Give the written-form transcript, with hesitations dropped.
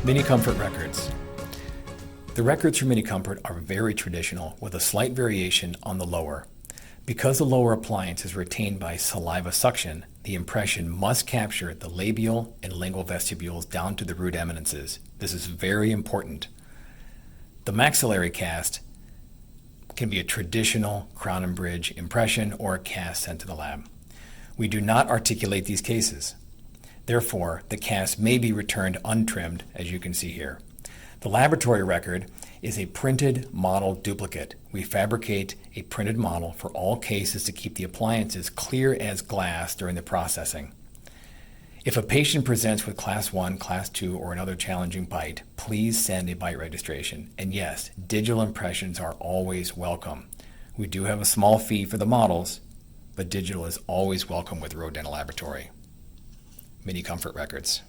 miniComfort records. The records for miniComfort are very traditional with a slight variation on the lower. Because the lower appliance is retained by saliva suction, the impression must capture the labial and lingual vestibules down to the root eminences. This is very important. The maxillary cast can be a traditional crown and bridge impression or a cast sent to the lab. We do not articulate these cases. Therefore, the cast may be returned untrimmed, as you can see here. The laboratory record is a printed model duplicate. We fabricate a printed model for all cases to keep the appliances clear as glass during the processing. If a patient presents with Class 1, Class 2, or another challenging bite, please send a bite registration. And yes, digital impressions are always welcome. We do have a small fee for the models, but digital is always welcome with Road Dental Laboratory. miniComfort records.